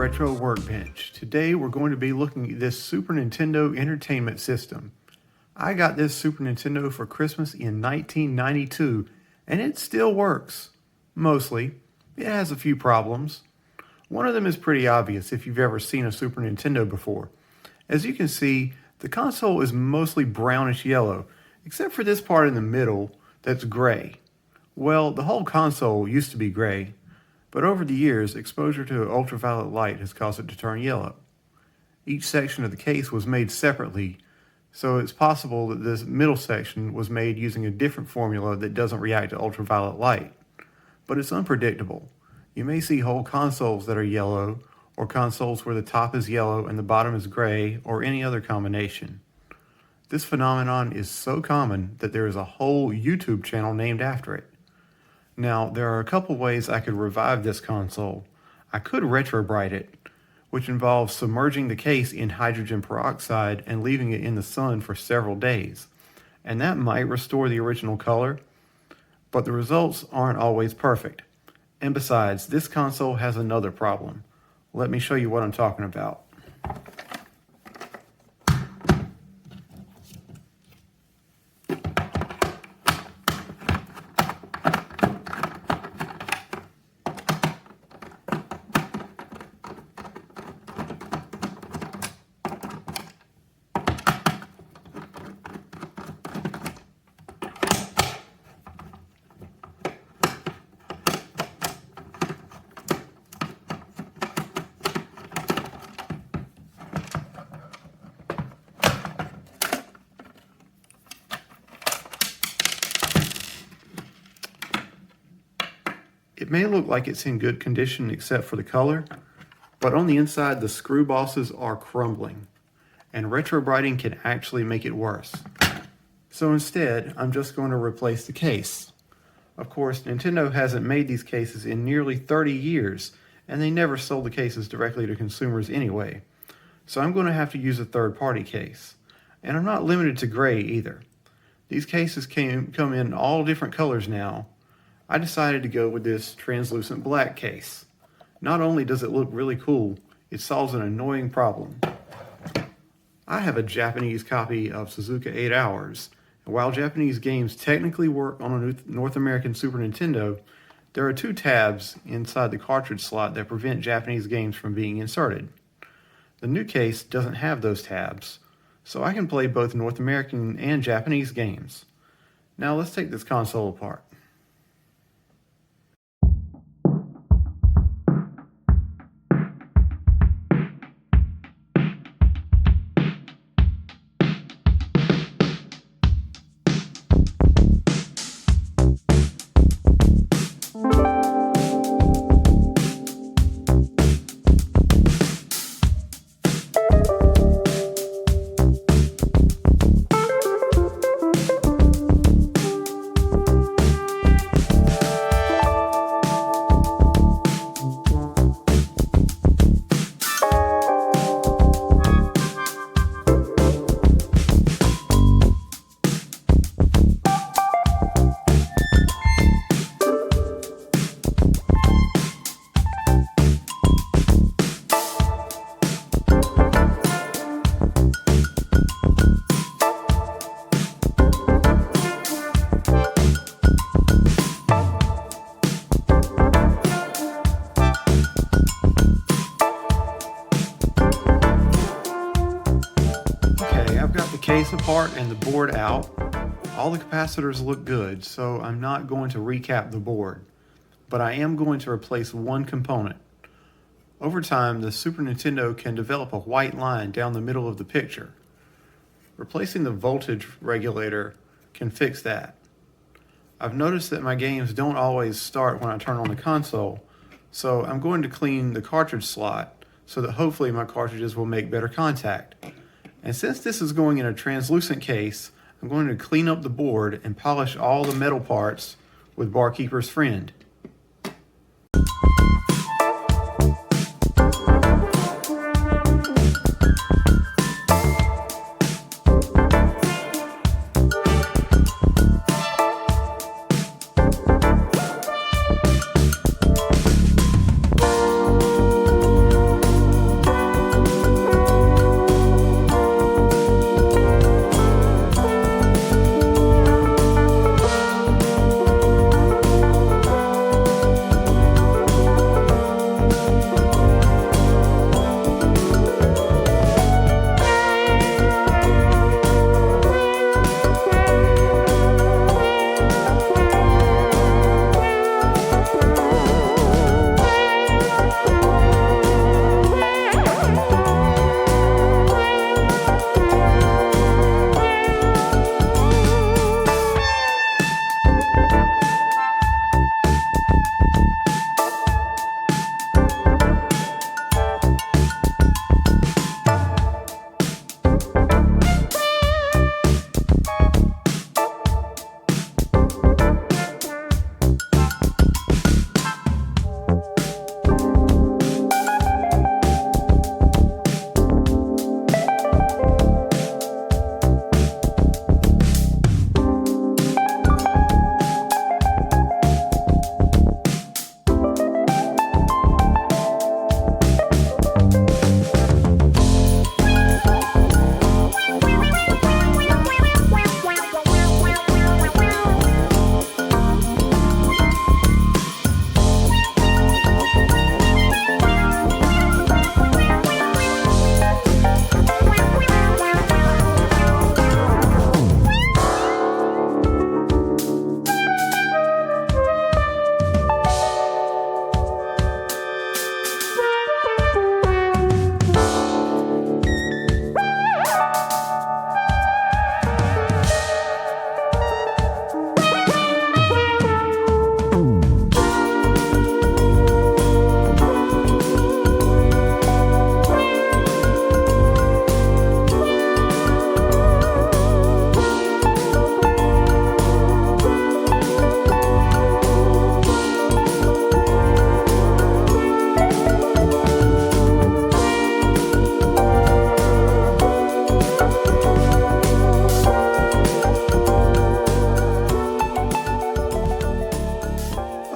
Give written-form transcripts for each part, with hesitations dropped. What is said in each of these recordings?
Retro Workbench. Today we're going to be looking at this Super Nintendo Entertainment System. I got this Super Nintendo for Christmas in 1992 and it still works. Mostly. It has a few problems. One of them is pretty obvious if you've ever seen a Super Nintendo before. As you can see, the console is mostly brownish yellow, except for this part in the middle that's gray. Well, the whole console used to be gray, but over the years, exposure to ultraviolet light has caused it to turn yellow. Each section of the case was made separately, so it's possible that this middle section was made using a different formula that doesn't react to ultraviolet light. But it's unpredictable. You may see whole consoles that are yellow, or consoles where the top is yellow and the bottom is gray, or any other combination. This phenomenon is so common that there is a whole YouTube channel named after it. Now, there are a couple ways I could revive this console. I could retrobrite it, which involves submerging the case in hydrogen peroxide and leaving it in the sun for several days. And that might restore the original color, but the results aren't always perfect. And besides, this console has another problem. Let me show you what I'm talking about. It may look like it's in good condition except for the color, but on the inside the screw bosses are crumbling, and retrobriting can actually make it worse. So instead, I'm just going to replace the case. Of course, Nintendo hasn't made these cases in nearly 30 years, and they never sold the cases directly to consumers anyway. So I'm going to have to use a third-party case. And I'm not limited to gray either. These cases come in all different colors now. I decided to go with this translucent black case. Not only does it look really cool, it solves an annoying problem. I have a Japanese copy of Suzuka 8 Hours, and while Japanese games technically work on a North American Super Nintendo, there are two tabs inside the cartridge slot that prevent Japanese games from being inserted. The new case doesn't have those tabs, so I can play both North American and Japanese games. Now let's take this console apart. Case apart and the board out. All the capacitors look good, so I'm not going to recap the board, but I am going to replace one component. Over time, the Super Nintendo can develop a white line down the middle of the picture. Replacing the voltage regulator can fix that. I've noticed that my games don't always start when I turn on the console, so I'm going to clean the cartridge slot so that hopefully my cartridges will make better contact. And since this is going in a translucent case, I'm going to clean up the board and polish all the metal parts with Barkeeper's Friend.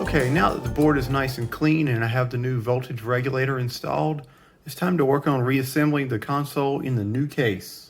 Okay, now that the board is nice and clean and I have the new voltage regulator installed, it's time to work on reassembling the console in the new case.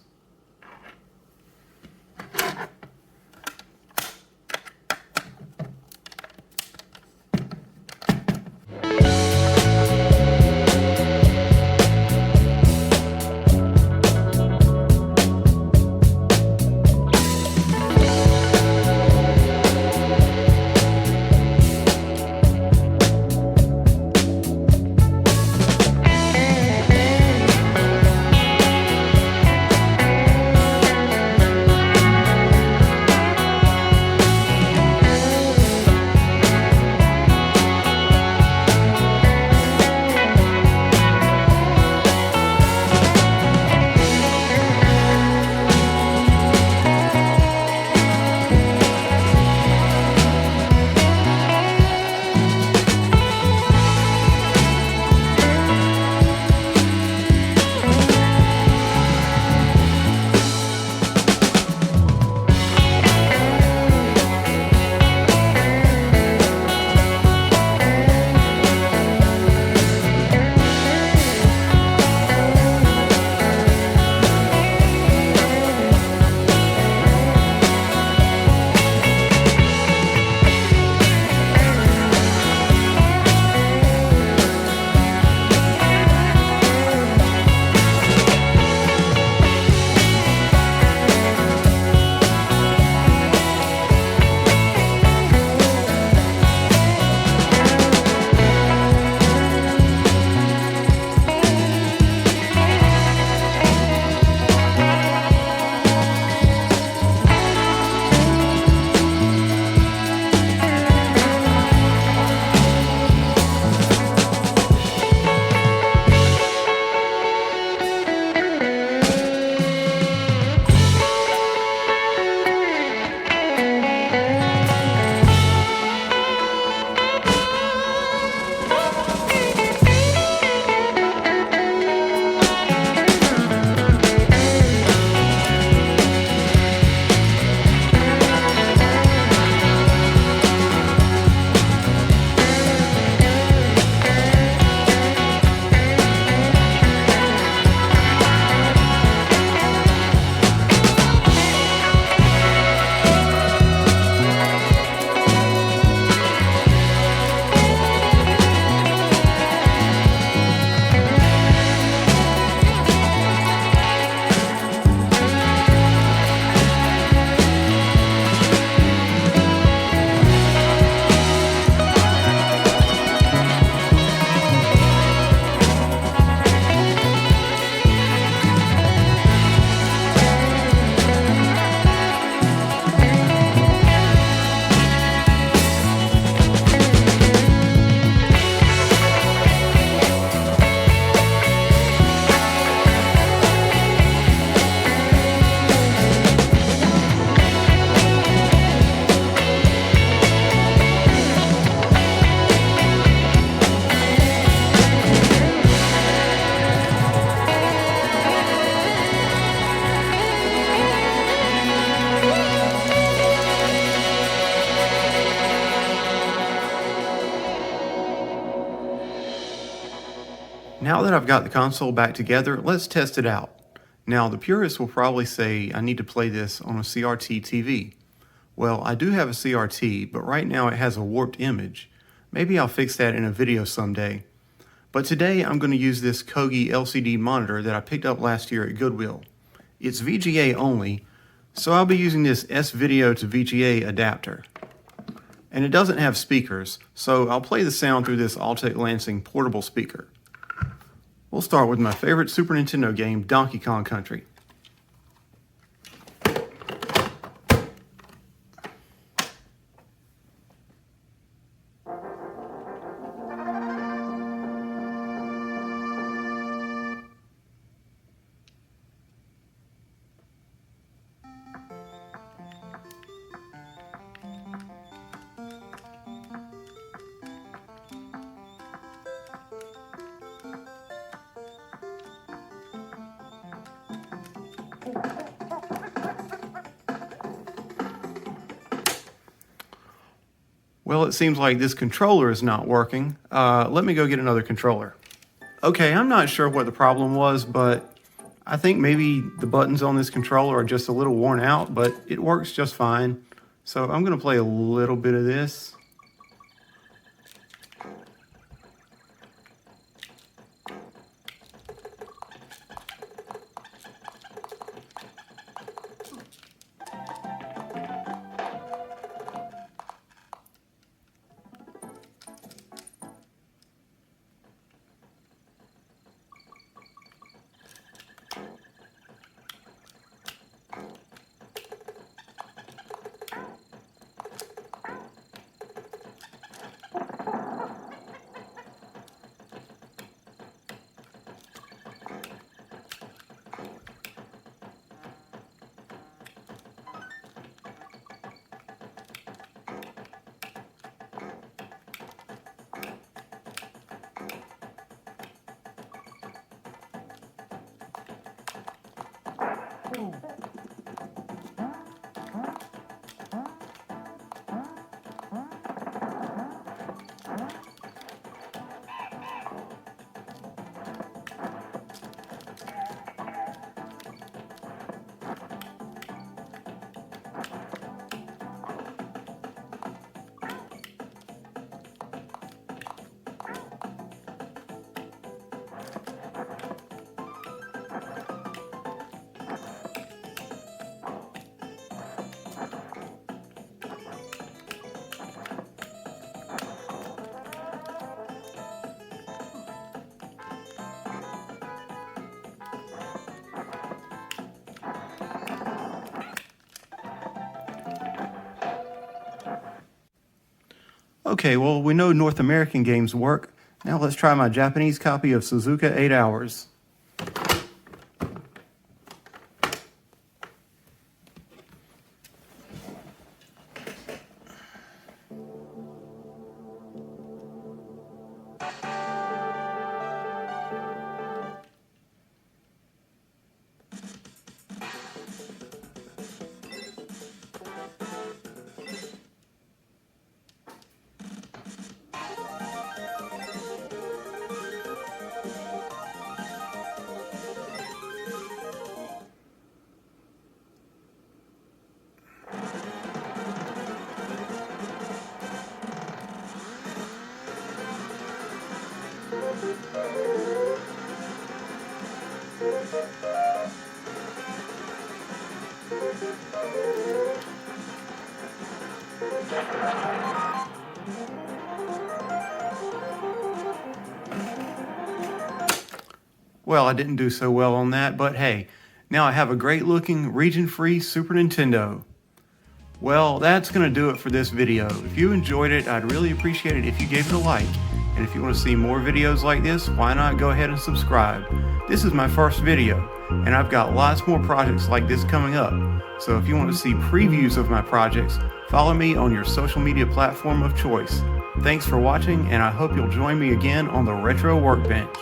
Now that I've got the console back together, let's test it out. Now, the purists will probably say I need to play this on a CRT TV. Well, I do have a CRT, but right now it has a warped image. Maybe I'll fix that in a video someday. But today I'm going to use this Kogi LCD monitor that I picked up last year at Goodwill. It's VGA only, so I'll be using this S-Video to VGA adapter. And it doesn't have speakers, so I'll play the sound through this Altec Lansing portable speaker. We'll start with my favorite Super Nintendo game, Donkey Kong Country. Well, it seems like this controller is not working. Let me go get another controller. Okay, I'm not sure what the problem was, but I think maybe the buttons on this controller are just a little worn out, but it works just fine. So I'm going to play a little bit of this. Okay, well, we know North American games work. Now let's try my Japanese copy of Suzuka 8 Hours. Well, I didn't do so well on that, but hey, now I have a great looking region-free Super Nintendo. Well, that's going to do it for this video. If you enjoyed it, I'd really appreciate it if you gave it a like. And if you want to see more videos like this, why not go ahead and subscribe. This is my first video, and I've got lots more projects like this coming up. So if you want to see previews of my projects, follow me on your social media platform of choice. Thanks for watching, and I hope you'll join me again on the Retro Workbench.